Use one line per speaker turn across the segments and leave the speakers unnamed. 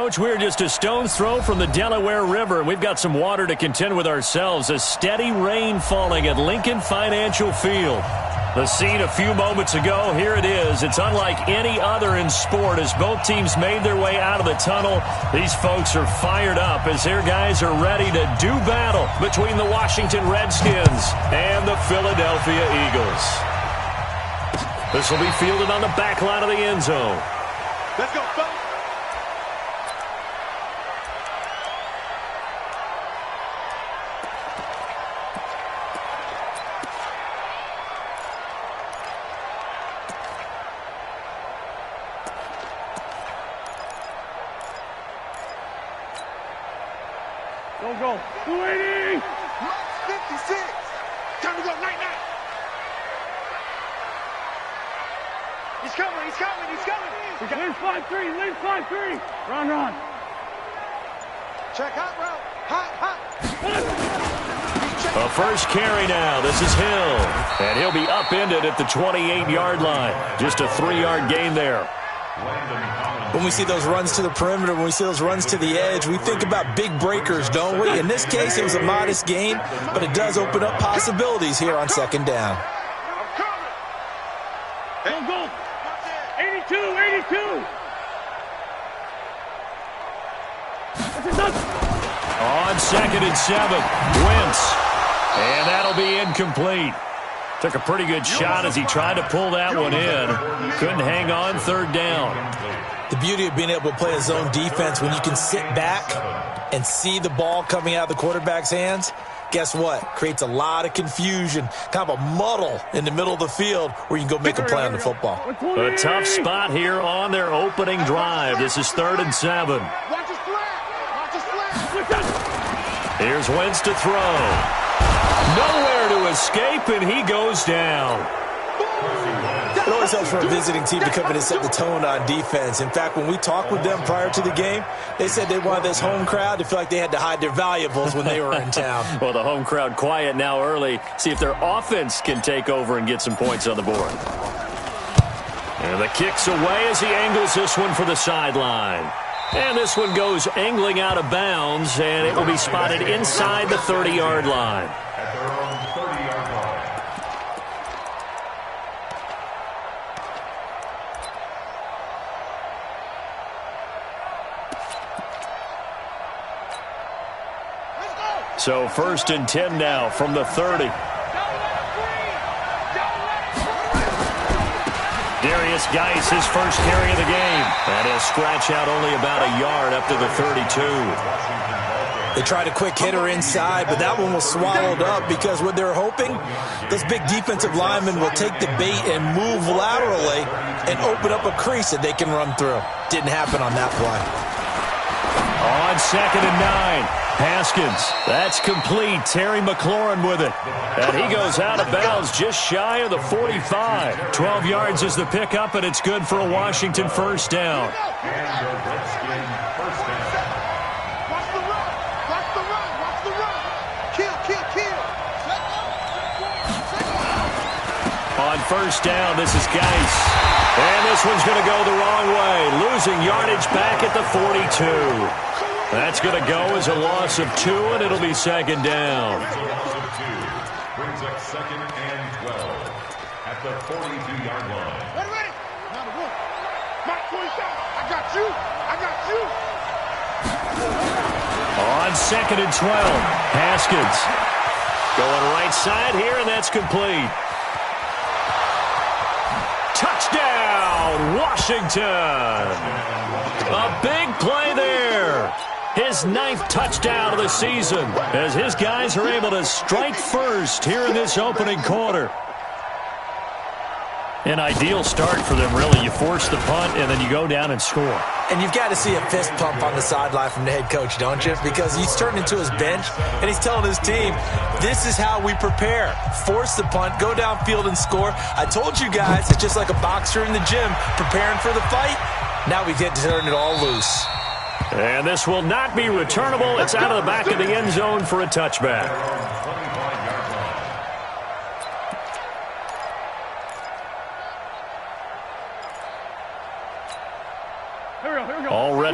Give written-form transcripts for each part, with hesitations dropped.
Coach, we're just a stone's throw from the Delaware River, and we've got some water to contend with ourselves. A steady rain falling at Lincoln Financial Field. The scene a few moments ago, here it is. It's unlike any other in sport as both teams made their way out of the tunnel. These folks are fired up as their guys are ready to do battle between the Washington Redskins and the Philadelphia Eagles. This will be fielded on the back line of the end zone.
Let's go, fellas.
Go. 280.
56. Time to go night night. He's coming.
Lean 5-3. Run.
Check hot route. Hot.
A first carry now. This is Hill. And he'll be upended at the 28-yard line. Just a 3-yard gain there.
When we see those runs to the perimeter, when we see those runs to the edge, we think about big breakers, don't we? In this case, it was a modest gain, but it does open up possibilities here on second down.
Go. 82.
On 2nd and 7, Wentz. And that'll be incomplete. Took a pretty good shot as he tried to pull that one in. Couldn't hang on 3rd down.
The beauty of being able to play a zone defense when you can sit back and see the ball coming out of the quarterback's hands, guess what? Creates a lot of confusion, kind of a muddle in the middle of the field where you can go make a play on the football.
A tough spot here on their opening drive. This is 3rd and 7.
Watch his flag.
Here's Wentz to throw. Nowhere to escape, and he goes down.
It always helps for a visiting team to come in and set the tone on defense. In fact, when we talked with them prior to the game, they said they wanted this home crowd to feel like they had to hide their valuables when they were in town.
Well, the home crowd quiet now early. See if their offense can take over and get some points on the board. And the kick's away as he angles this one for the sideline. And this one goes angling out of bounds, and it will be spotted inside the 30-yard line. So 1st and 10 now from the 30. Darius Geis, his first carry of the game. And he'll scratch out only about a yard up to the 32.
They tried a quick hitter inside, but that one was swallowed up because what they're hoping, those big defensive linemen will take the bait and move laterally and open up a crease that they can run through. Didn't happen on that play.
On 2nd and 9. Haskins, that's complete. Terry McLaurin with it. And he goes out of bounds just shy of the 45. 12 yards is the pickup, and it's good for a Washington first down.
Watch the run. Kill.
On first down, this is Geis. And this one's going to go the wrong way. Losing yardage back at the 42. That's going to go as a loss of 2, and it'll be 2nd down.
Brings up 2nd and 12 at the 42-yard line.
Ready. Now the run. Mark 27. I got you.
On 2nd and 12, Haskins going right side here, and that's complete. Touchdown, Washington. A big play there. His 9th touchdown of the season as his guys are able to strike first here in this opening quarter. An ideal start for them, really. You force the punt, and then you go down and score.
And you've got to see a fist pump on the sideline from the head coach, don't you? Because he's turned into his bench, and he's telling his team, this is how we prepare. Force the punt, go downfield and score. I told you guys, it's just like a boxer in the gym preparing for the fight. Now we get to turn it all loose.
And this will not be returnable. It's out of the back of the end zone for a touchback.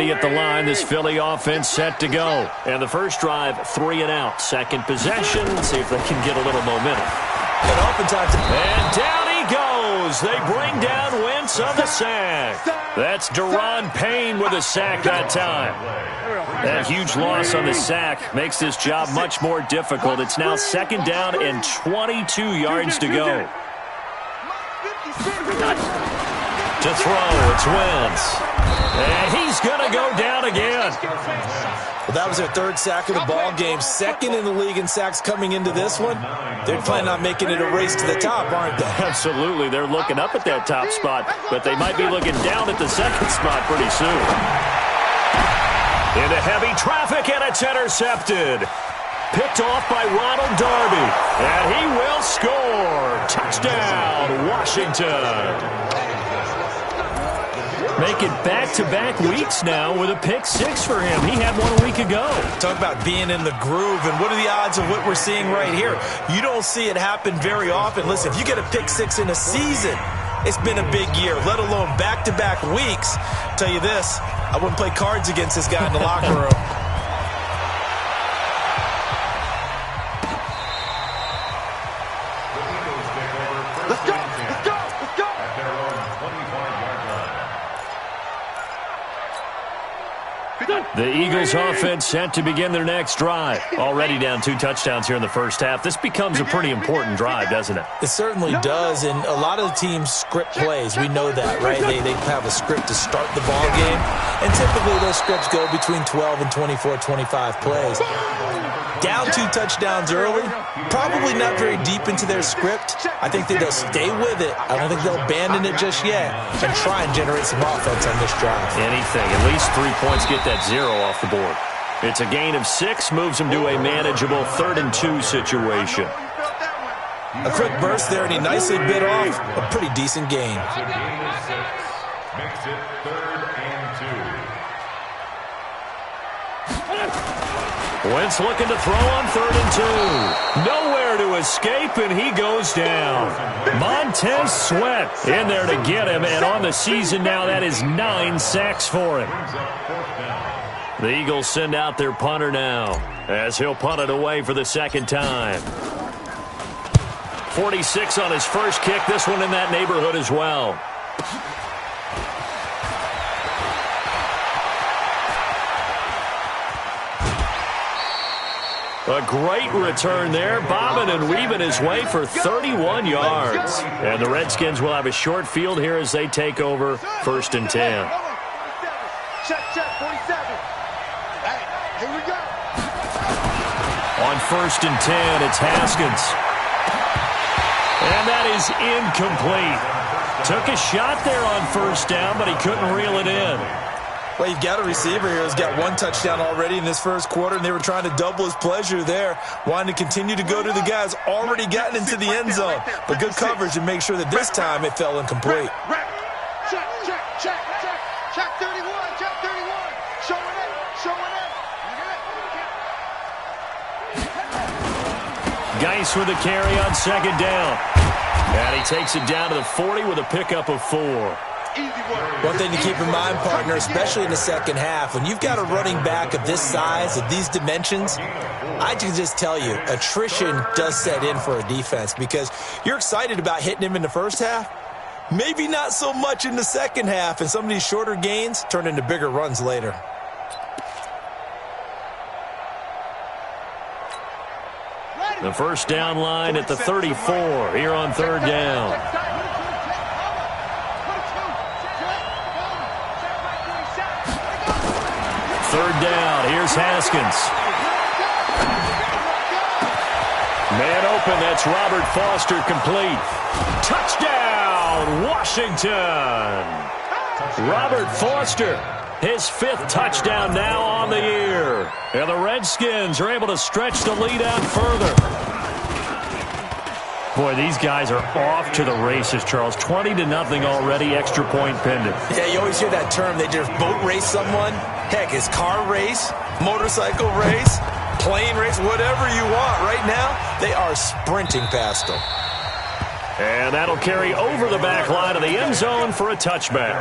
ready at the line. This Philly offense set to go. And the first drive, 3 and out. Second possession. See if they can get a little momentum.
And oftentimes,
and down he goes. They bring down Wentz on the sack. That's Tyrone Payne with a sack that time. That huge loss on the sack makes this job much more difficult. It's now second down and 22 yards to go. To throw, it's Wentz. And he's going to go down again.
Well, that was their third sack of the ball game. Second in the league in sacks coming into this one. They're planning on making it a race to the top, aren't they?
Absolutely. They're looking up at that top spot, but they might be looking down at the second spot pretty soon. Into heavy traffic, and it's intercepted. Picked off by Ronald Darby, and he will score. Touchdown, Washington. Make it back-to-back weeks now with a pick-6 for him. He had one a week ago.
Talk about being in the groove, and what are the odds of what we're seeing right here? You don't see it happen very often. Listen, if you get a pick-6 in a season, it's been a big year, let alone back-to-back weeks. I'll tell you this, I wouldn't play cards against this guy in the locker room.
The Eagles offense set to begin their next drive. Already down 2 touchdowns here in the first half. This becomes a pretty important drive, doesn't it?
It certainly does, and a lot of the teams script plays. We know that, right? They have a script to start the ball game, and typically those scripts go between 12 and 24, 25 plays. Down 2 touchdowns early, probably not very deep into their script. I think that they'll stay with it. I don't think they'll abandon it just yet and try and generate some offense on this drive.
Anything. At least 3 points, get that 0 off the board. It's a gain of 6, moves them to a manageable 3rd and 2 situation.
A quick burst there, and he nicely bit off a pretty decent gain.
Makes it 3rd and 2.
Wentz looking to throw on 3rd and 2. Nowhere to escape, and he goes down. Montez Sweat in there to get him, and on the season now, that is 9 sacks for him. The Eagles send out their punter now, as he'll punt it away for the second time. 46 on his first kick, this one in that neighborhood as well. A great return there, bobbing and weaving his way for 31 yards. And the Redskins will have a short field here as they take over 1st and 10.
Check, 47. Hey, here we go.
On 1st and 10, it's Haskins. And that is incomplete. Took a shot there on 1st down, but he couldn't reel it in.
Well, you've got a receiver here who's got 1 touchdown already in this first quarter, and they were trying to double his pleasure there, wanting to continue to go to the guys already gotten into the end zone. But good coverage and make sure that this time it fell incomplete.
Check, 31, check 31. Showing it.
Geis with a carry on 2nd down. And he takes it down to the 40 with a pickup of 4.
One thing to keep in mind, partner, especially in the second half, when you've got a running back of this size, of these dimensions, I can just tell you, attrition does set in for a defense because you're excited about hitting him in the first half, maybe not so much in the second half, and some of these shorter gains turn into bigger runs later.
The first down line at the 34 here on 3rd down. 3rd down, here's Haskins. Man open, that's Robert Foster complete. Touchdown, Washington! Robert Foster, his 5th touchdown now on the year. And the Redskins are able to stretch the lead out further. Boy, these guys are off to the races, Charles. 20-0 already, extra point pending.
Yeah, you always hear that term. They just boat race someone. Heck, it's car race, motorcycle race, plane race, whatever you want. Right now, they are sprinting past them.
And that'll carry over the back line of the end zone for a touchback.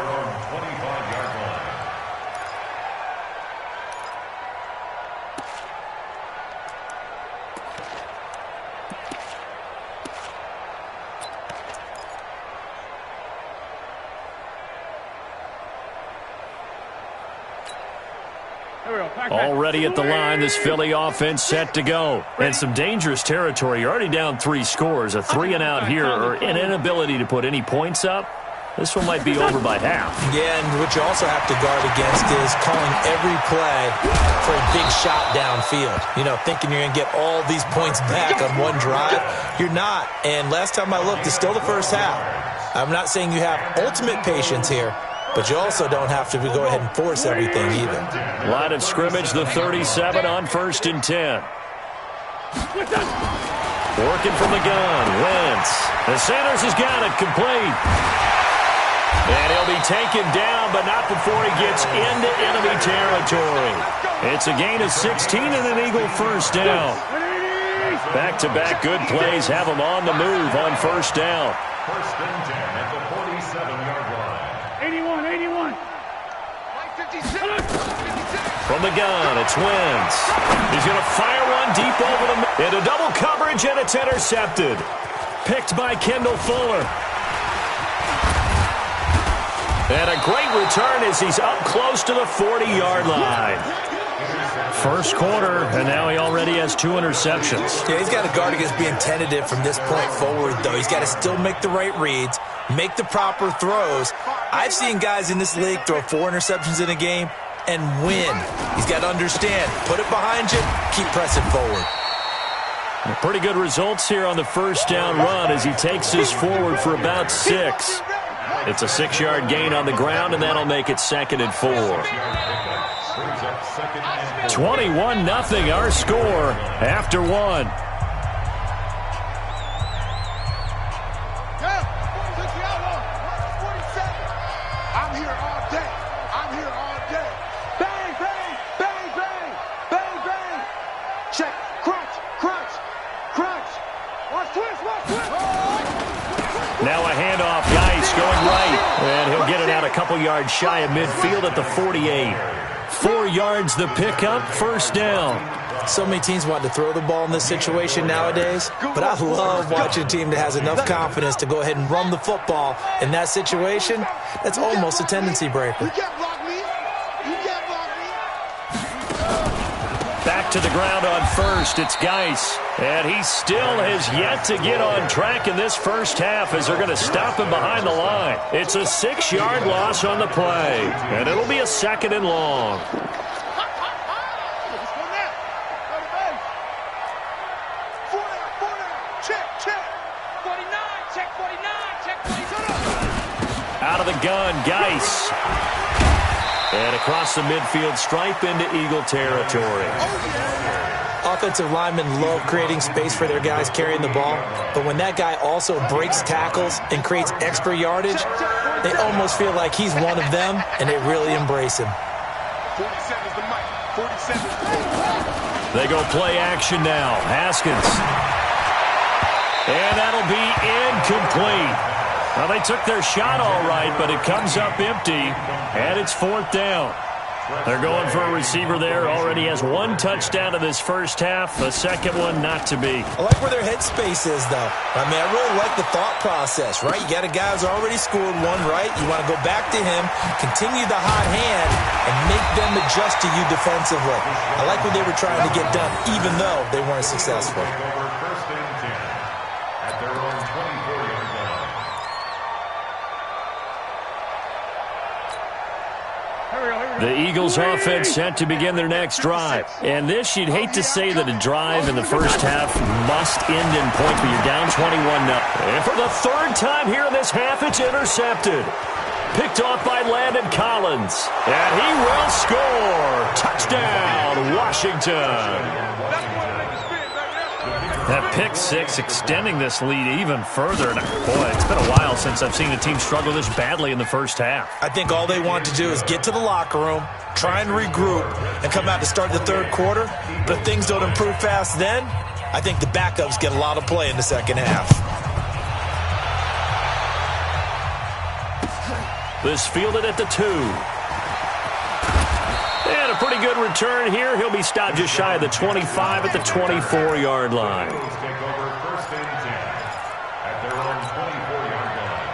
Already at the line, this Philly offense set to go. And some dangerous territory. You're already down 3 scores. A 3-and-out here or an inability to put any points up. This one might be over by half.
Yeah, and what you also have to guard against is calling every play for a big shot downfield. You know, thinking you're going to get all these points back on one drive. You're not. And last time I looked, it's still the first half. I'm not saying you have ultimate patience here, but you also don't have to go ahead and force everything either.
Line of scrimmage, the 37 on 1st and 10. Working from the gun, Wentz. The Sanders has got it, complete. And he'll be taken down, but not before he gets into enemy territory. It's a gain of 16 and an Eagle first down. Back-to-back good plays have him on the move on 1st down.
1st and 10 at the 47-yard line.
81.
From the gun, it's Wentz. He's going to fire one deep over the middle. Into double coverage, and it's intercepted. Picked by Kendall Fuller. And a great return as he's up close to the 40-yard line. First quarter, and now he already has 2 interceptions.
Yeah, he's got to guard against being tentative from this point forward, though. He's got to still make the right reads, make the proper throws. I've seen guys in this league throw 4 interceptions in a game and win. He's got to understand, put it behind you, keep pressing forward.
Pretty good results here on the first down run as he takes this forward for about 6. It's a 6-yard gain on the ground, and that'll make it 2nd and 4. 21-0 our score after 1.
I'm here all day. I'm here all day. Bang, bang, bang, bang, bang, bang. Check, crunch, crunch, crunch. Watch twist, watch twist.
Now a handoff, Geis going right, and he'll get it out a couple yards shy of midfield at the 48. 4 yards the pickup, first down.
So many teams want to throw the ball in this situation nowadays, but I love watching a team that has enough confidence to go ahead and run the football. In that situation, that's almost a tendency breaker.
You can't block me. You can't block me.
Back to the ground on first, it's Geis. And he still has yet to get on track in this first half as they're going to stop him behind the line. It's a 6-yard loss on the play, and it'll be a 2nd and long. Out of the gun, Geis. And across the midfield stripe into Eagle territory.
Offensive linemen love creating space for their guys carrying the ball, but when that guy also breaks tackles and creates extra yardage, they almost feel like he's one of them, and they really embrace him.
47's the mic. 47's the mic.
They go play action now. Haskins. And that'll be incomplete. Well, they took their shot all right, but it comes up empty, and it's 4th down. They're going for a receiver there. Already has 1 touchdown in this first half. A second one not to be.
I like where their headspace is, though. I mean, I really like the thought process, right? You got a guy who's already scored 1, right? You want to go back to him, continue the hot hand, and make them adjust to you defensively. I like what they were trying to get done, even though they weren't successful.
First and 10 at their own 24-yard line.
The Eagles offense set to begin their next drive. And this, you'd hate to say that a drive in the first half must end in points, but you're down 21-0. And for the 3rd time here in this half, it's intercepted. Picked off by Landon Collins. And he will score. Touchdown, Washington. That pick 6 extending this lead even further. And boy, it's been a while since I've seen a team struggle this badly in the first half.
I think all they want to do is get to the locker room, try and regroup, and come out to start the 3rd quarter. But if things don't improve fast then, I think the backups get a lot of play in the second half.
This fielded at the 2. And a pretty good return here. He'll be stopped just shy of the 25 at the 24-yard line.
Take over first and 10 at their own 24-yard line.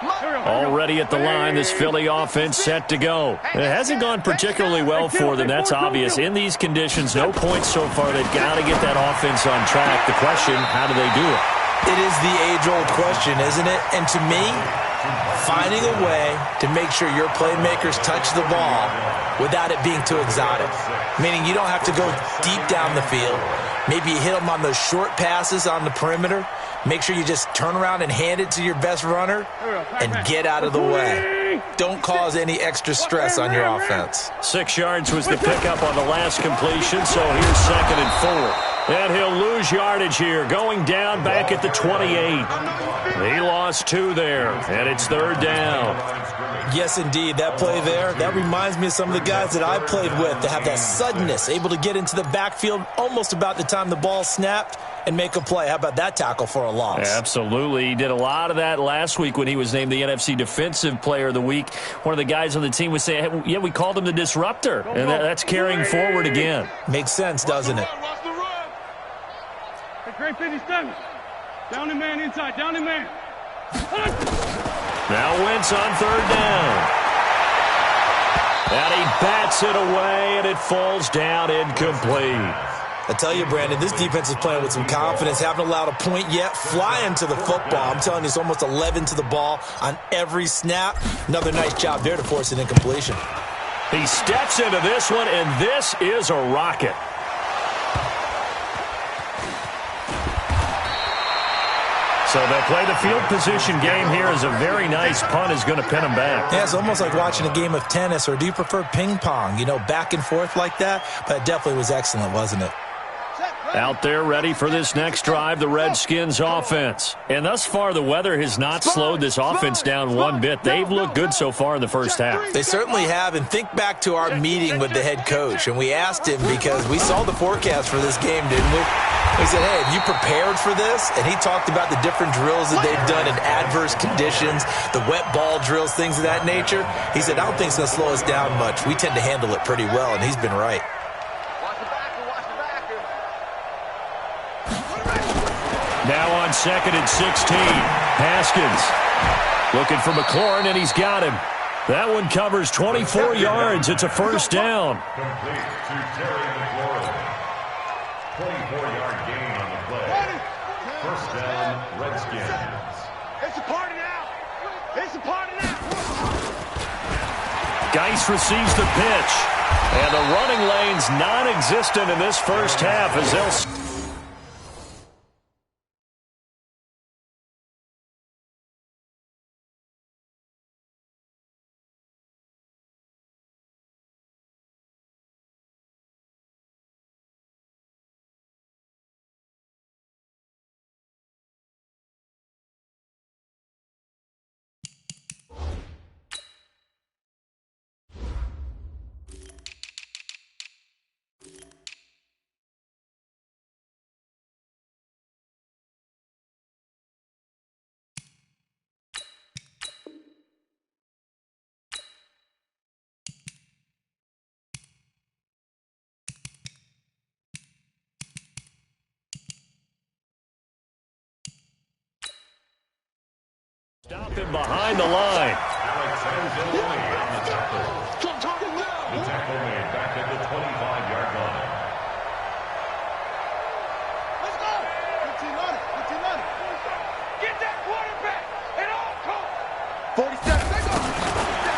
Already at the line, this Philly offense set to go. It hasn't gone particularly well for them. That's obvious. In these conditions, no points so far. They've got to get that offense on track. The question, how do they do it?
It is the age-old question, isn't it? And to me, finding a way to make sure your playmakers touch the ball without it being too exotic. Meaning you don't have to go deep down the field. Maybe you hit them on those short passes on the perimeter. Make sure you just turn around and hand it to your best runner and get out of the way. Don't cause any extra stress on your offense.
6 yards was the pickup on the last completion, so here's 2nd and 4. And he'll lose yardage here, going down back at the 28. He lost 2 there, and it's 3rd down.
Yes, indeed. That play there, that reminds me of some of the guys that I played with that have that suddenness, able to get into the backfield almost about the time the ball snapped and make a play. How about that tackle for a loss?
Absolutely. He did a lot of that last week when he was named the NFC Defensive Player of the Week. One of the guys on the team was saying, hey, yeah, we called him the disruptor, and that's carrying forward again.
Makes sense, doesn't it?
Great 57. Down the man inside. Down the man.
Now Wentz on 3rd down. And he bats it away, and it falls down incomplete.
I tell you, Brandon, this defense is playing with some confidence. Haven't allowed a point yet. Flying to the football. I'm telling you, it's almost 11 to the ball on every snap. Another nice job there to force an incompletion.
He steps into this one, and this is a rocket. So they play the field position game here as a very nice punt is going to pin them back.
Yeah, it's almost like watching a game of tennis, or do you prefer ping pong? You know, back and forth like that? But it definitely was excellent, wasn't it?
Out there ready for this next drive, the Redskins offense. And thus far, the weather has not slowed this offense down one bit. They've looked good so far in the first half.
They certainly have. And think back to our meeting with the head coach. And we asked him, because we saw the forecast for this game, didn't we? We said, hey, have you prepared for this? And he talked about the different drills that they've done in adverse conditions, the wet ball drills, things of that nature. He said, I don't think it's going to slow us down much. We tend to handle it pretty well, and he's been right.
Now on 2nd and 16, Haskins looking for McLaurin, and he's got him. That one covers 24 yards. It's a 1st down.
Complete to Terry McLaurin. 24-yard gain on the play. 1st down, Redskins.
It's a party now. It's a party now.
Geis receives the pitch. And the running lane's non-existent in this first half as they'll... Stop him behind the line.
Alexander Lee on the tackle. The tackle made back at the 25-yard line.
Let's go. 15 on it. 15 on it. Get that quarterback at all costs. 47. They go.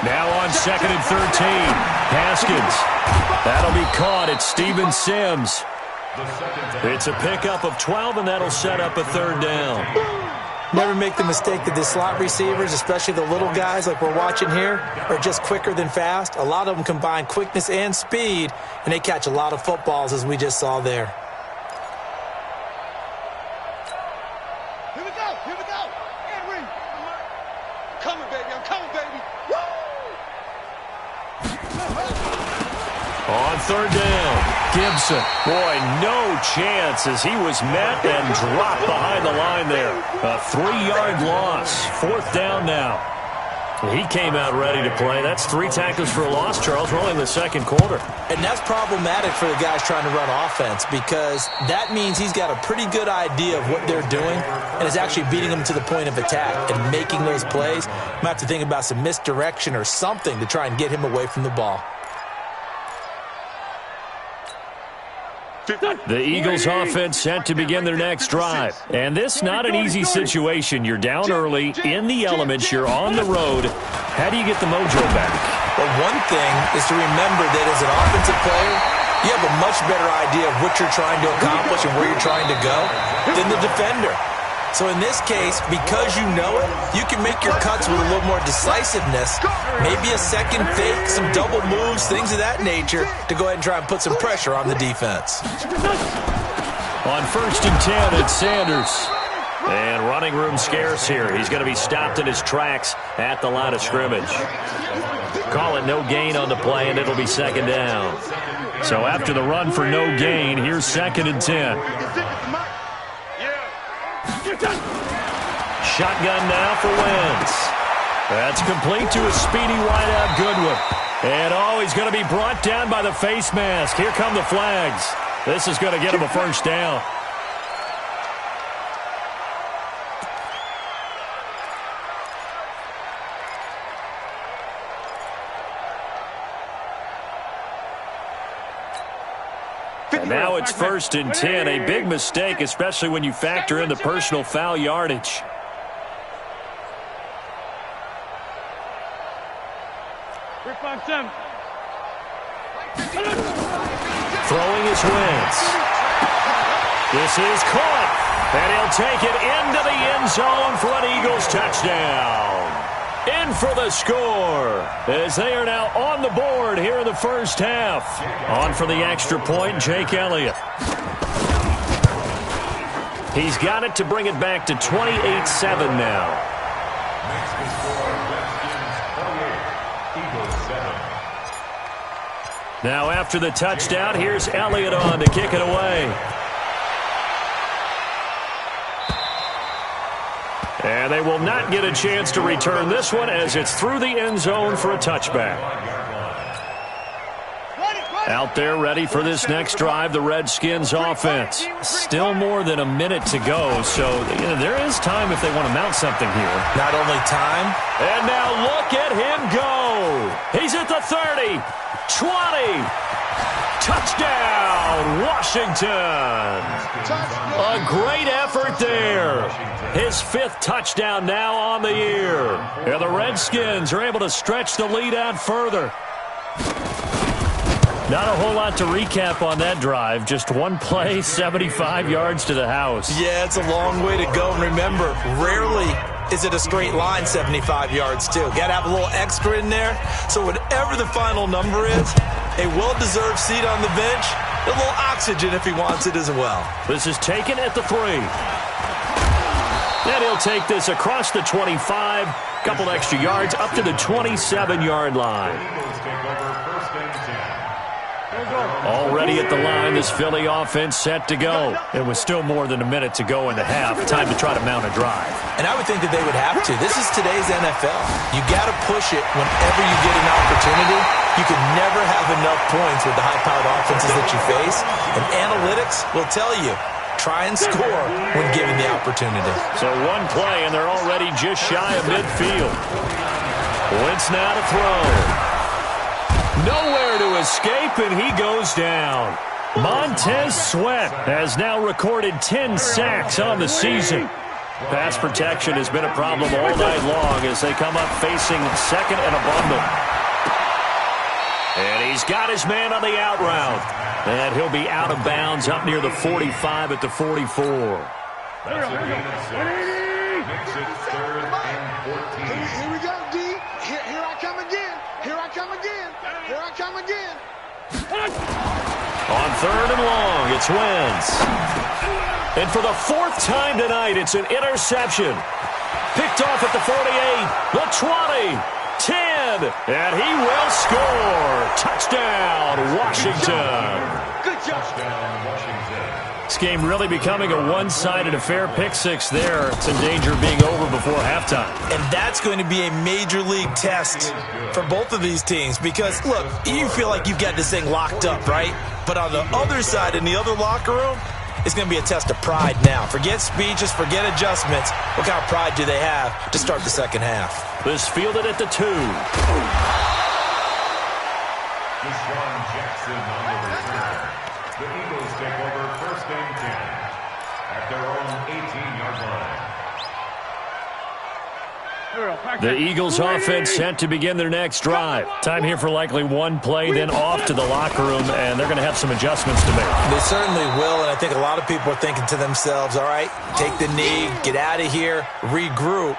Now on 2nd and 13, Haskins. That'll be caught. It's Steven Sims. It's a pickup of 12, and that'll set up a 3rd down.
Never make the mistake that the slot receivers, especially the little guys like we're watching here, are just quicker than fast. A lot of them combine quickness and speed, and they catch a lot of footballs, as we just saw there.
Here we go. Here we go. Henry. I'm coming, baby. I'm coming, baby.
On 3rd down, Gibson. Boy, no chance as he was met and dropped behind the line there. A 3-yard loss. 4th down now. He came out ready to play. That's 3 tackles for a loss, Charles. We're only in the second quarter.
And that's problematic for the guys trying to run offense because that means he's got a pretty good idea of what they're doing and is actually beating them to the point of attack and making those plays. Might have to think about some misdirection or something to try and get him away from the ball.
The Eagles offense set to begin their next drive. And this not an easy situation. You're down early, in the elements, you're on the road. How do you get the mojo back?
Well, one thing is to remember that as an offensive player, you have a much better idea of what you're trying to accomplish and where you're trying to go than the defender. So in this case, because you know it, you can make your cuts with a little more decisiveness, maybe a second fake, some double moves, things of that nature, to go ahead and try and put some pressure on the defense.
On 1st and 10, it's Sanders. And running room scarce here. He's going to be stopped in his tracks at the line of scrimmage. Call it no gain on the play, and it'll be 2nd down. So after the run for no gain, here's 2nd and 10. Shotgun now for Wentz. That's complete to a speedy wideout Goodwin. And he's going to be brought down by the face mask. Here come the flags. This is going to get him a 1st down. And now it's 1st and 10. A big mistake, especially when you factor in the personal foul yardage. Throwing is Wentz. This is caught. And he'll take it into the end zone for an Eagles touchdown. In for the score as they are now on the board here in the first half. On for the extra point, Jake Elliott. He's got it to bring it back to 28-7 now. Now after the touchdown, here's Elliott on to kick it away. And they will not get a chance to return this one as it's through the end zone for a touchback. Out there ready for this next drive, the Redskins offense. Still more than a minute to go, so there is time if they want to mount something here.
Not only time.
And now look at him go. He's at the 30, 20. Touchdown, Washington. A great effort there. His 5th touchdown now on the year. And the Redskins are able to stretch the lead out further. Not a whole lot to recap on that drive. Just one play, 75 yards to the house.
Yeah, it's a long way to go. And remember, rarely is it a straight line 75 yards, too. Got to have a little extra in there. So whatever the final number is, a well-deserved seat on the bench, a little oxygen if he wants it as well.
This is taken at the 3. Then he'll take this across the 25, couple extra yards, up to the 27-yard line. Already at the line, this Philly offense set to go. It was still more than a minute to go in the half. Time to try to mount a drive.
And I would think that they would have to. This is today's NFL. You got to push it whenever you get an opportunity. You can never have enough points with the high-powered offenses that you face. And analytics will tell you, try and score when given the opportunity.
So one play, and they're already just shy of midfield. Wentz now to throw. Nowhere to escape, and he goes down. Montez Sweat has now recorded 10 sacks on the season. Pass protection has been a problem all night long as they come up facing 2nd and a bundle. And he's got his man on the out route. And he'll be out of bounds up near the 45 at the 44.
That's a gain of 6. Makes it 3rd and 14.
Here we go, D. Here I come again. Here I come again. Here I come again.
On 3rd and long, it's Wentz. And for the 4th time tonight, it's an interception. Picked off at the 48, the 20, 10, and he will score. Touchdown, Washington.
Good job.
Touchdown, Washington.
This game really becoming a one-sided affair. Pick six there. It's in danger of being over before halftime.
And that's going to be a major league test for both of these teams because, look, you feel like you've got this thing locked up, right? But on the other side, in the other locker room, it's going to be a test of pride now. Forget speeches, forget adjustments. What kind of pride do they have to start the second half?
This fielded at the 2.
Deshaun Jackson on the return. The Eagles take over first and 10 at their own 18-yard line.
The Eagles offense set to begin their next drive. Time here for likely one play, then off to the locker room, and they're going to have some adjustments to make.
They certainly will, and I think a lot of people are thinking to themselves, all right, take the knee, get out of here, regroup.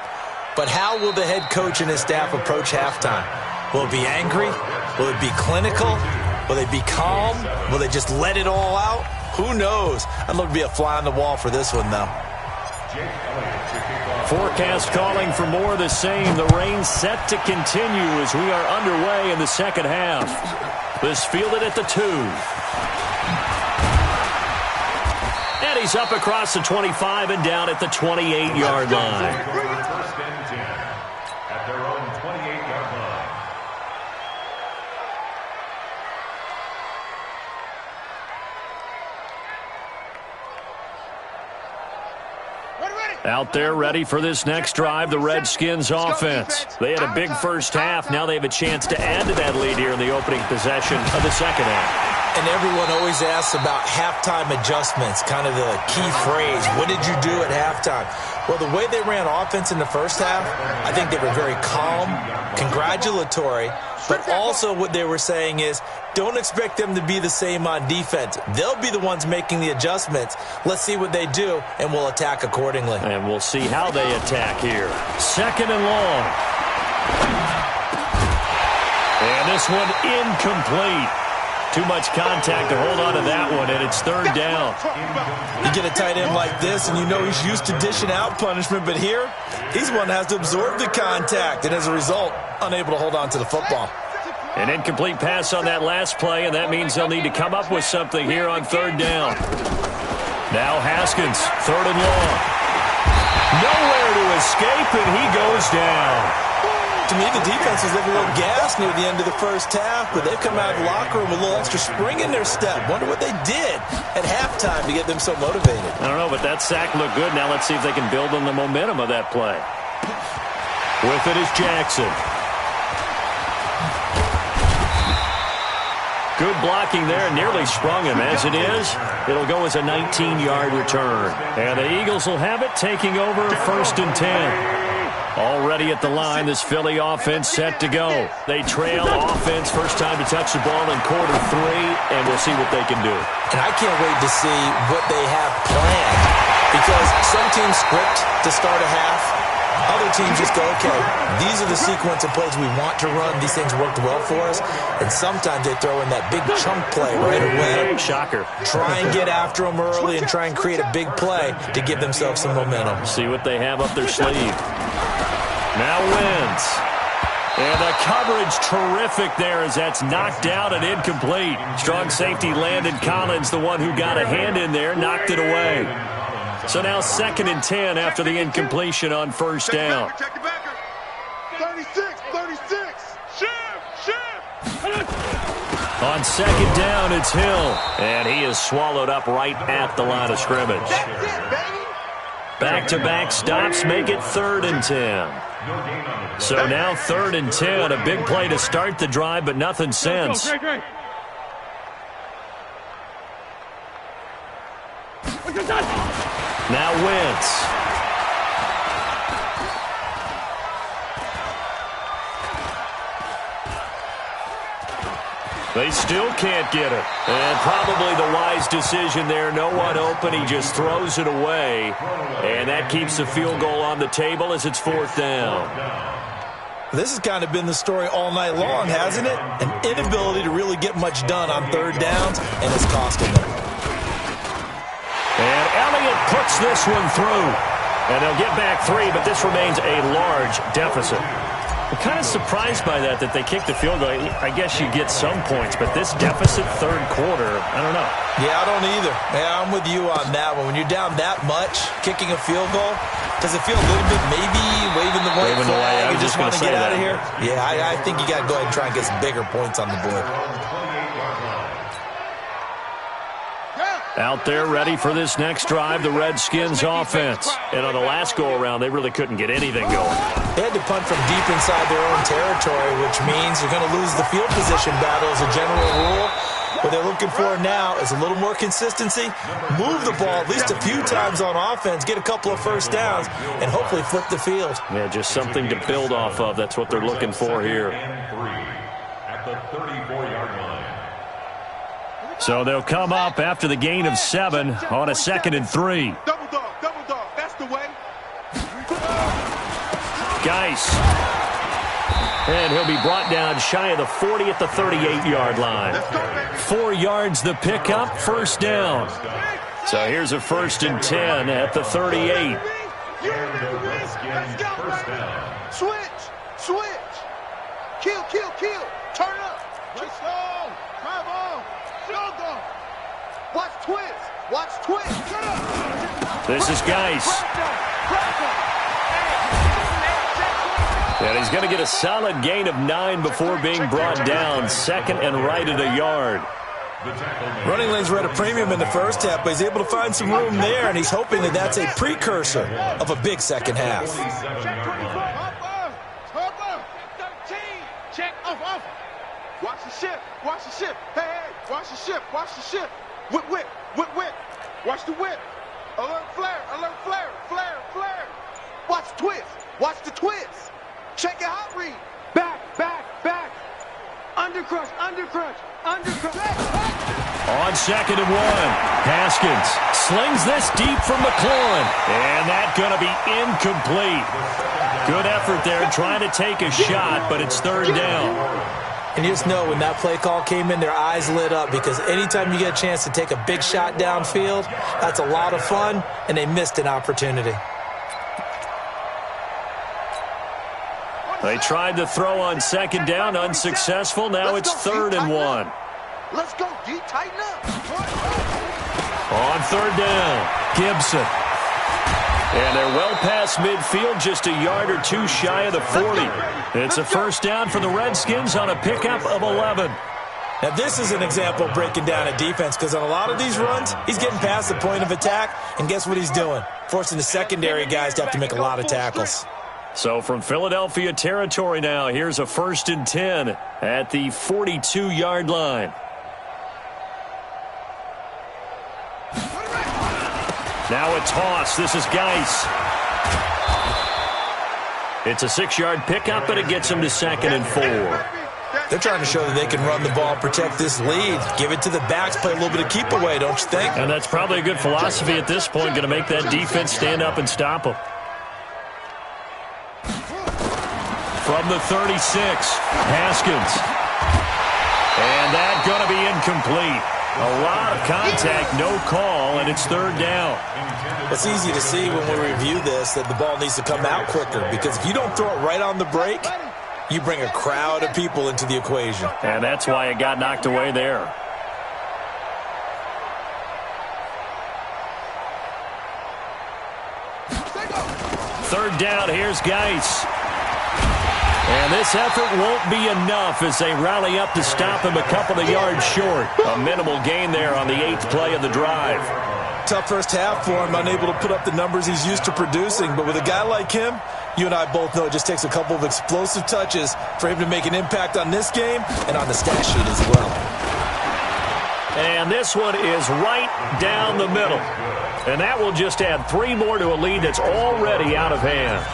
But how will the head coach and his staff approach halftime? Will it be angry? Will it be clinical? Will they be calm? Will they just let it all out? Who knows? I'd love to be a fly on the wall for this one, though.
Forecast calling for more of the same. The rain set to continue as we are underway in the second half. This fielded at the 2. And he's up across the 25 and down at the 28-yard line.
First and 10 at their own 28-yard line.
Out there ready for this next drive, the Redskins offense. They had a big first half. Now they have a chance to add to that lead here in the opening possession of the second half.
And everyone always asks about halftime adjustments, kind of the key phrase. What did you do at halftime? Well, the way they ran offense in the first half, I think they were very calm, congratulatory, but also what they were saying is don't expect them to be the same on defense. They'll be the ones making the adjustments. Let's see what they do, and we'll attack accordingly.
And we'll see how they attack here. Second and long. And this one incomplete. Too much contact to hold on to that one, and it's third down.
You get a tight end like this, and you know he's used to dishing out punishment, but here, he's one that has to absorb the contact, and as a result, unable to hold on to the football.
An incomplete pass on that last play, and that means they'll need to come up with something here on third down. Now Haskins, third and long. Nowhere to escape, and he goes down.
To me, the defense was looking a little gassed near the end of the first half, but they've come out of the locker room with a little extra spring in their step. Wonder what they did at halftime to get them so motivated.
I don't know, but that sack looked good. Now let's see if they can build on the momentum of that play. With it is Jackson. Good blocking there, nearly sprung him. As it is, it'll go as a 19-yard return. And the Eagles will have it, taking over first and 10. Already at the line, this Philly offense set to go. They trail offense, first time to touch the ball in quarter 3, and we'll see what they can do.
And I can't wait to see what they have planned, because some teams script to start a half. Other teams just go, okay, these are the sequence of plays we want to run. These things worked well for us. And sometimes they throw in that big chunk play right away.
Shocker.
Try and get after them early and try and create a big play to give themselves some momentum.
See what they have up their sleeve. Now Wentz. And the coverage terrific there as that's knocked out and incomplete. Strong safety Landon Collins, the one who got a hand in there, knocked it away. So now second and 10 after the incompletion on first down.
36. Shift.
On second down, it's Hill. And he is swallowed up right at the line of scrimmage.
That's it, baby.
Back-to-back stops make it third and 10. So now third and 10, a big play to start the drive, but nothing since. Now Wentz. They still can't get it. And probably the wise decision there. No one open. He just throws it away. And that keeps the field goal on the table as it's fourth down.
This has kind of been the story all night long, hasn't it? An inability to really get much done on third downs, and it's costing them.
And Elliott puts this one through. And they'll get back 3, but this remains a large deficit. I'm kind of surprised by that they kicked the field goal. I guess you get some points, but this deficit third quarter, I don't know.
Yeah, I don't either. Yeah, I'm with you on that one. When you're down that much, kicking a field goal, does it feel a little bit maybe waving the white flag? You just want to get out of here? Yeah, I think you got to go ahead and try and get some bigger points on the board.
Out there ready for this next drive, the Redskins offense. And on the last go-around, they really couldn't get anything going.
They had to punt from deep inside their own territory, which means you're going to lose the field position battle as a general rule. What they're looking for now is a little more consistency, move the ball at least a few times on offense, get a couple of first downs, and hopefully flip the field.
Yeah, just something to build off of. That's what they're looking for here.
At the 34-yard line.
So they'll come up after the gain of 7 on a 2nd and 3.
Double dog, that's the way.
Geis. And he'll be brought down shy of the 40 at the 38-yard line. 4 yards the pickup, first down. So here's a 1st and 10 at the 38.
And the Redskins first down.
Switch. Kill. Turn up. Drive on. Field goal. Watch twist. Shut up.
This is Geis. And he's going to get a solid gain of 9 before being brought down. 2nd and right at a yard.
Running lanes were at a premium in the first half, but he's able to find some room there, and he's hoping that that's a precursor of a big second half.
Check off. Watch the ship. Hey, watch the ship. Whip. Watch the whip. Alert flare. Watch the twist. Check your hot read. Back. Undercrush.
On 2nd and 1, Haskins slings this deep from McLaurin. And that's going to be incomplete. Good effort there trying to take a shot, but it's 3rd down.
And you just know when that play call came in, their eyes lit up, because anytime you get a chance to take a big shot downfield, that's a lot of fun, and they missed an opportunity.
They tried to throw on 2nd down, unsuccessful. Now it's 3rd and 1.
Let's go, D. Tighten up.
On 3rd down, Gibson. And they're well past midfield, just a yard or 2 shy of the 40. It's a first down for the Redskins on a pickup of 11.
Now, this is an example of breaking down a defense, because on a lot of these runs, he's getting past the point of attack, and guess what he's doing? Forcing the secondary guys to have to make a lot of tackles.
So from Philadelphia territory now, here's a 1st and 10 at the 42-yard line. Now a toss. This is Geis. It's a 6-yard pickup, but it gets him to 2nd and 4.
They're trying to show that they can run the ball, protect this lead, give it to the backs, play a little bit of keep away, don't you think?
And that's probably a good philosophy at this point, going to make that defense stand up and stop them. From the 36, Haskins. And that's going to be incomplete. A lot of contact, no call, and it's 3rd down.
It's easy to see when we review this that the ball needs to come out quicker, because if you don't throw it right on the break, you bring a crowd of people into the equation.
And that's why it got knocked away there. Third down, here's Geis. And this effort won't be enough as they rally up to stop him a couple of yards short. A minimal gain there on the 8th play of the drive.
Tough first half for him, unable to put up the numbers he's used to producing. But with a guy like him, you and I both know it just takes a couple of explosive touches for him to make an impact on this game and on the stat sheet as well.
And this one is right down the middle. And that will just add 3 more to a lead that's already out of hand.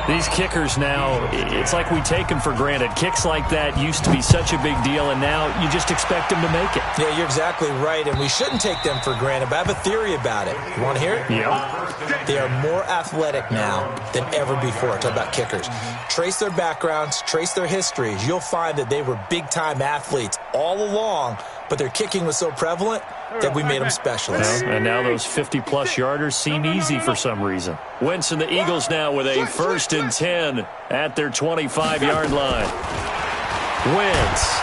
These kickers now, it's like we take them for granted. Kicks like that used to be such a big deal, and now you just expect them to make it.
Yeah, you're exactly right, and we shouldn't take them for granted, but I have a theory about it. You want to hear it?
Yeah.
They are more athletic now than ever before. Talk about kickers. Trace their backgrounds, trace their histories. You'll find that they were big-time athletes all along, but their kicking was so prevalent, that we made them specialists.
Well, and now those 50-plus yarders seem easy for some reason. Wentz and the Eagles now with a 1st and 10 at their 25-yard line. Wentz.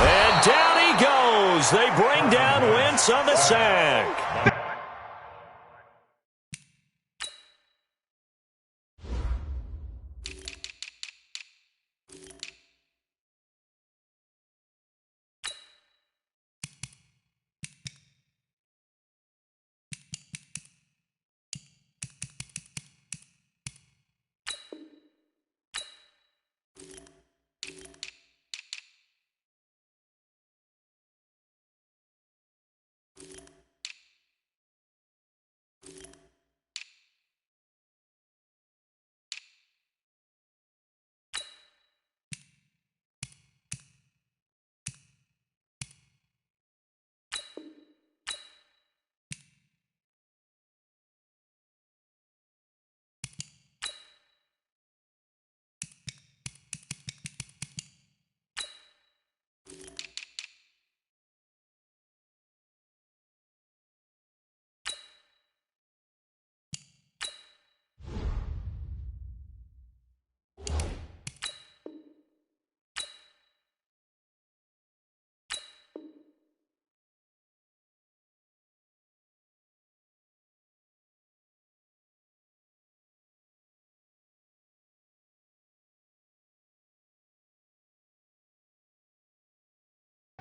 And down he goes. They bring down Wentz on the sack.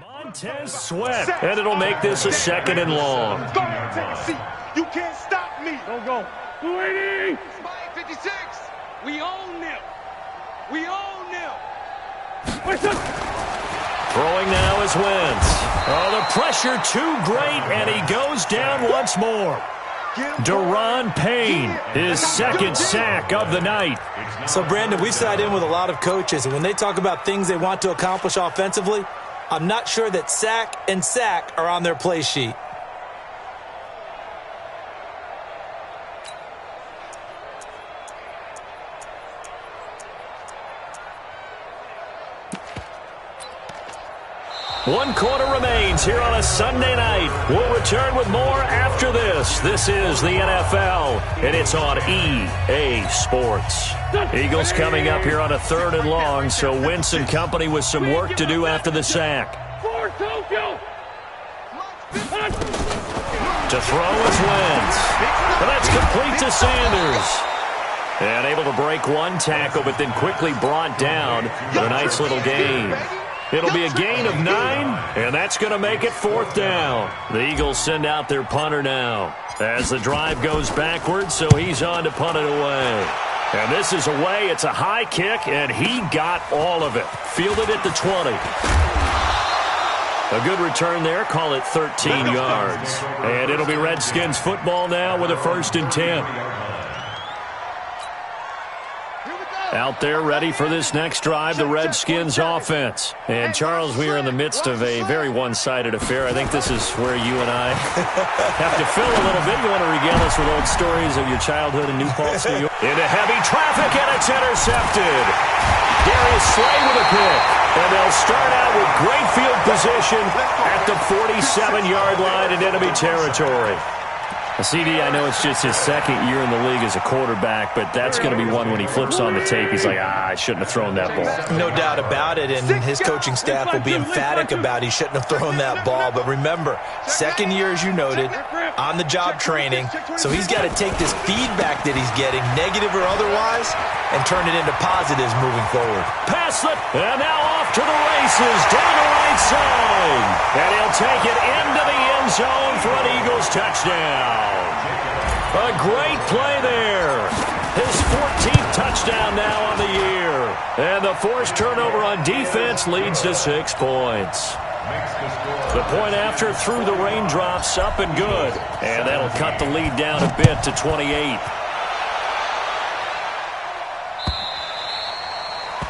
Montez Sweat, and it'll make this a 2nd and long.
Go ahead, take a seat. You can't stop me.
Go. 280.
Spy 56. We own them. We own them.
Throwing now is Wentz. Oh, the pressure too great, and he goes down once more. Tyrone Payne, his 2nd sack of the night.
So, Brandon, we've sat in with a lot of coaches, and when they talk about things they want to accomplish offensively, I'm not sure that sack and sack are on their play sheet.
One quarter remains here on a Sunday night. We'll return with more after this. This is the NFL, and it's on EA Sports. Eagles coming up here on a 3rd and long, so Wentz and company with some work to do after the sack. To throw is Wentz. And that's complete to Sanders. And able to break one tackle, but then quickly brought down with a nice little gain. It'll be a gain of 9, and that's going to make it 4th down. The Eagles send out their punter now as the drive goes backwards, so he's on to punt it away. And this is away. It's a high kick, and he got all of it. Fielded at the 20. A good return there. Call it 13 yards. And it'll be Redskins football now with a 1st and 10. Out there ready for this next drive, the Redskins offense. And, Charles, we are in the midst of a very one-sided affair. I think this is where you and I have to fill a little bit. You want to regale us with old stories of your childhood in New Paltz, New York? Into heavy traffic, and it's intercepted. Darius Slay with a pick. And they'll start out with great field position at the 47-yard line in enemy territory. CD, I know it's just his 2nd year in the league as a quarterback, but that's going to be one when he flips on the tape. He's like, I shouldn't have thrown that ball.
No doubt about it, and his coaching staff will be emphatic about he shouldn't have thrown that ball. But remember, 2nd year, as you noted, on-the-job training, so he's got to take this feedback that he's getting, negative or otherwise, and turn it into positives moving forward.
Pass it, and now off to the races, down the right side. And he'll take it into the end zone for an Eagles touchdown. A great play there. His 14th touchdown now on the year. And the forced turnover on defense leads to 6 points. The point after through the raindrops, up and good. And that'll cut the lead down a bit to 28.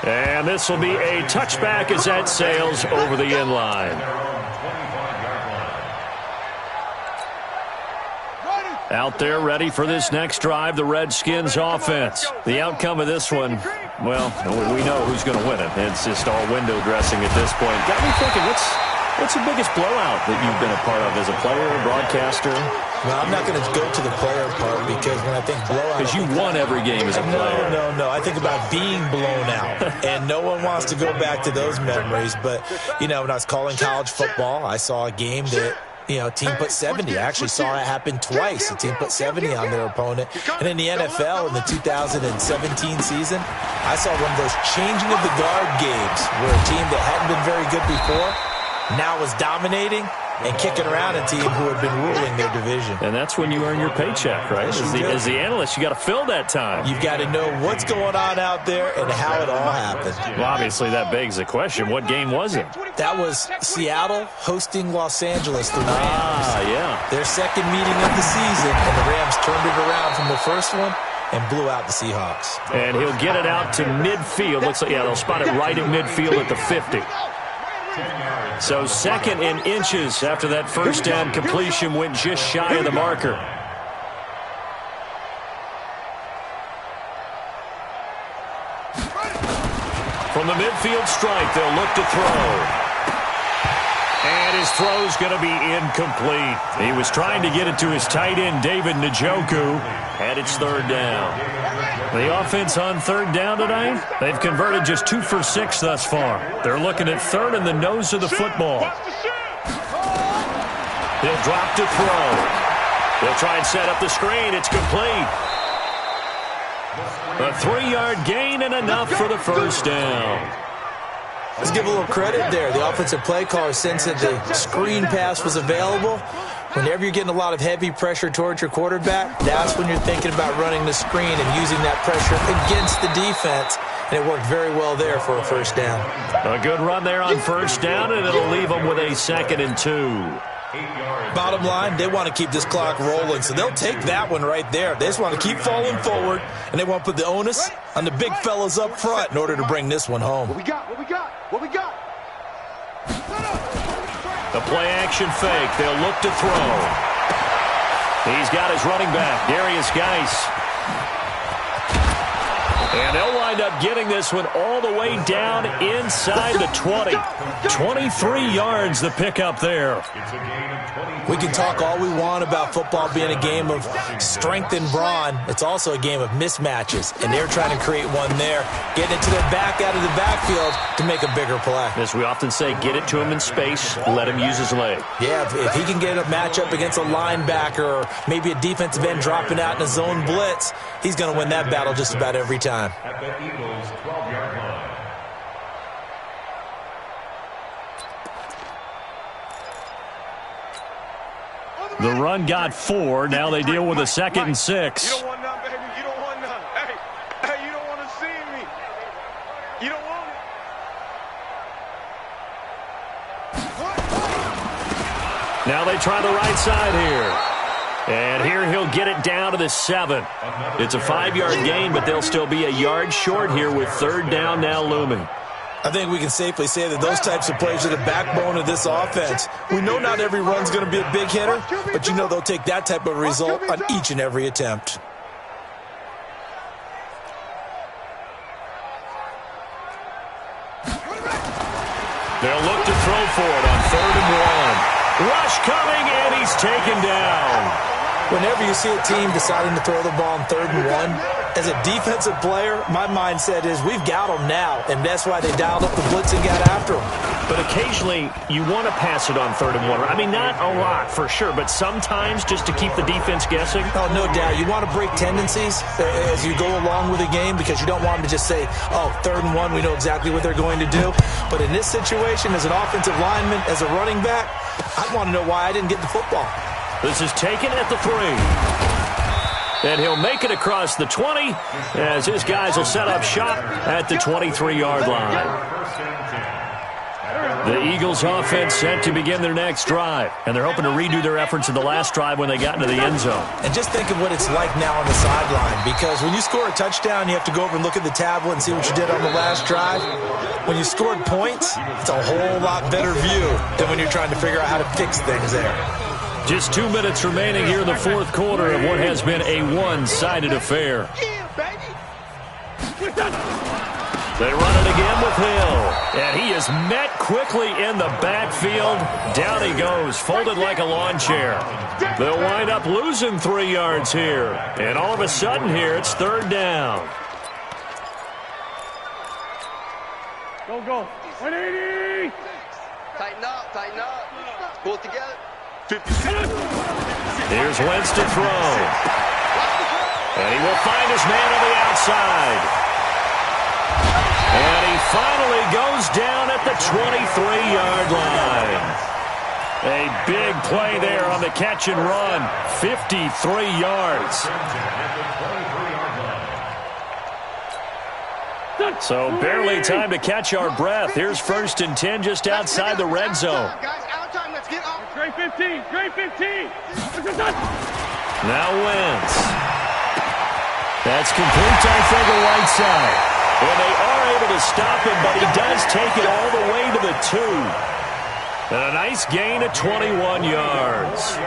And this will be a touchback as that sails over the end line. Out there ready for this next drive, the Redskins offense. The outcome of this one, well, we know who's going to win it. It's just all window dressing at this point. Got me thinking, What's the biggest blowout that you've been a part of as a player, broadcaster?
Well, I'm not going to go to the player part because when I think blowout...
Because you won every game as a player.
No. I think about being blown out. And no one wants to go back to those memories. But, you know, when I was calling college football, I saw a game that, you know, team put 70. I actually saw it happen twice. The team put 70 on their opponent. And in the NFL, in the 2017 season, I saw one of those changing of the guard games where a team that hadn't been very good before now was dominating and kicking around a team who had been ruling their division.
And that's when you earn your paycheck, right? As the analyst, you got to fill that time.
You've got to know what's going on out there and how it all happened.
Well, obviously, that begs the question, what game was it?
That was Seattle hosting Los Angeles, the Rams.
Yeah.
Their second meeting of the season, and the Rams turned it around from the first one and blew out the Seahawks.
And he'll get it out to midfield. Looks like, yeah, they'll spot it right at midfield at the 50. So second in inches after that first down completion went just shy of the marker. From the midfield stripe, they'll look to throw. And his throw's going to be incomplete. He was trying to get it to his tight end, David Njoku, and it's third down. The offense on third down tonight, they've converted just 2 for 6 thus far. They're looking at third in the nose of the football. He'll drop to throw. They'll try and set up the screen. It's complete. A 3-yard gain and enough for the first down.
Let's give a little credit there. The offensive play caller sensed that the screen pass was available. Whenever you're getting a lot of heavy pressure towards your quarterback, that's when you're thinking about running the screen and using that pressure against the defense. And it worked very well there for a first down.
A good run there on first down, and it'll leave them with a 2nd and 2.
Bottom line, they want to keep this clock rolling, so they'll take that one right there. They just want to keep falling forward, and they want to put the onus on the big fellas up front in order to bring this one home.
What we got?
The play-action fake. They'll look to throw. He's got his running back, Darius Geis. And they'll wind up getting this one all the way down inside the 20. 23 yards the pickup there.
We can talk all we want about football being a game of strength and brawn. It's also a game of mismatches, and they're trying to create one there, getting it to their back out of the backfield to make a bigger play.
As we often say, get it to him in space, let him use his leg.
Yeah, if he can get a matchup against a linebacker or maybe a defensive end dropping out in a zone blitz, he's going to win that battle just about every time.
At the Eagles' 12-yard line.
The run got 4. Now they deal with a 2nd and 6.
You don't want none, baby. You don't want none. Hey, you don't want to see me. You don't want it.
Now they try the right side here. And here he'll get it down to the 7. It's a 5-yard gain, but they'll still be a yard short here with third down now looming.
I think we can safely say that those types of plays are the backbone of this offense. We know not every run's going to be a big hitter, but you know they'll take that type of result on each and every attempt.
They'll look to throw for it on 3rd and 1. Rush coming, and he's taken down.
Whenever you see a team deciding to throw the ball on 3rd and 1, as a defensive player, my mindset is we've got them now, and that's why they dialed up the blitz and got after them.
But occasionally, you want to pass it on 3rd and 1. I mean, not a lot, for sure, but sometimes just to keep the defense guessing.
Oh, no doubt. You want to break tendencies as you go along with a game because you don't want them to just say, oh, 3rd and 1, we know exactly what they're going to do. But in this situation, as an offensive lineman, as a running back, I want to know why I didn't get the football.
This is taken at the 3. And he'll make it across the 20 as his guys will set up shop at the 23-yard line. The Eagles offense set to begin their next drive, and they're hoping to redo their efforts in the last drive when they got into the end zone.
And just think of what it's like now on the sideline, because when you score a touchdown, you have to go over and look at the tablet and see what you did on the last drive. When you scored points, it's a whole lot better view than when you're trying to figure out how to fix things there.
Just 2 minutes remaining here in the fourth quarter of what has been a one-sided affair. They run it again with Hill. And he is met quickly in the backfield. Down he goes, folded like a lawn chair. They'll wind up losing 3 yards here. And all of a sudden here, it's 3rd down.
Go. 180.
Tighten up. Pull it together.
56.
Here's Wentz to throw. And he will find his man on the outside. And he finally goes down at the 23-yard line. A big play there on the catch and run. 53 yards. So barely time to catch our breath. Here's 1st and 10 just outside the red zone.
Great 15.
Now Wentz. That's complete to the right side. And they are able to stop him, but he does take it all the way to the 2. And a nice gain of 21 yards.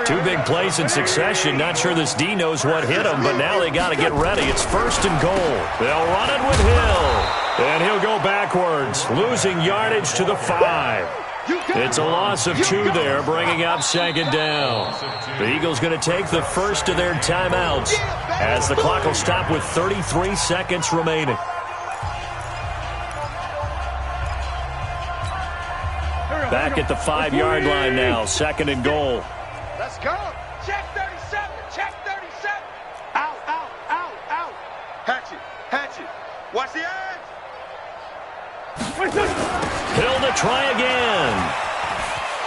2 big plays in succession. Not sure this D knows what hit him, but now they got to get ready. It's 1st and goal. They'll run it with Hill. And he'll go backwards, losing yardage to the 5. It's a loss of 2 there, bringing up 2nd down. The Eagles going to take the first of their timeouts as the clock will stop with 33 seconds remaining. Back at the 5-yard line now, 2nd and goal.
Let's go.
Check 37. Out. Hatchet. Watch the edge.
Hill to try again.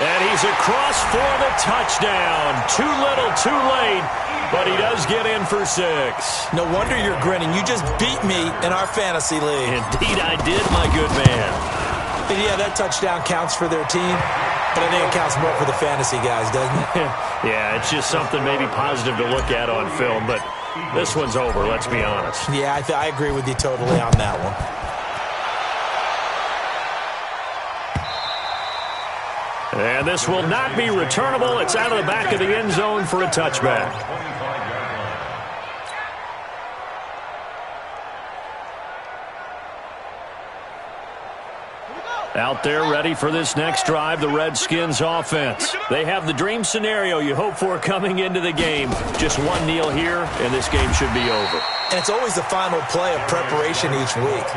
And he's across for the touchdown. Too little, too late, but he does get in for 6.
No wonder you're grinning. You just beat me in our fantasy league.
Indeed I did, my good man.
But yeah, that touchdown counts for their team, but I think it counts more for the fantasy guys, doesn't it?
Yeah, it's just something maybe positive to look at on film, but this one's over, let's be honest.
Yeah, I agree with you totally on that one.
And this will not be returnable. It's out of the back of the end zone for a touchback. Out there ready for this next drive, the Redskins offense. They have the dream scenario you hope for coming into the game. Just one kneel here, and this game should be over.
And it's always the final play of preparation each week.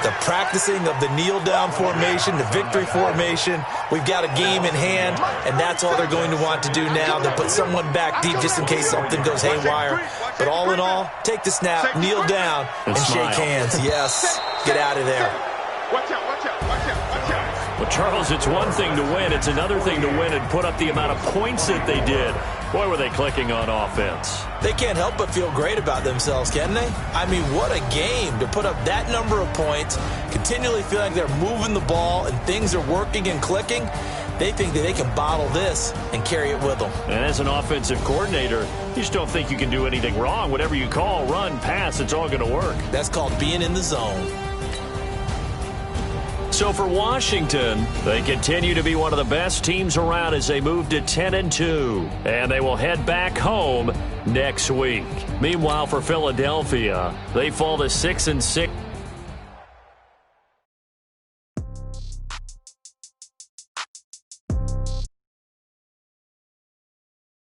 The practicing of the kneel-down formation, the victory formation. We've got a game in hand, and that's all they're going to want to do now. They'll put someone back deep just in case something goes haywire. But all in all, take the snap, kneel down, and shake hands. Yes, get out of there.
Watch out.
Well, Charles, it's one thing to win. It's another thing to win and put up the amount of points that they did. Boy, were they clicking on offense.
They can't help but feel great about themselves, can they? I mean, what a game to put up that number of points, continually feel like they're moving the ball and things are working and clicking. They think that they can bottle this and carry it with them.
And as an offensive coordinator, you just don't think you can do anything wrong. Whatever you call, run, pass, it's all going to work.
That's called being in the zone.
So for Washington, they continue to be one of the best teams around as they move to 10-2. And they will head back home next week. Meanwhile, for Philadelphia, they fall to 6-6.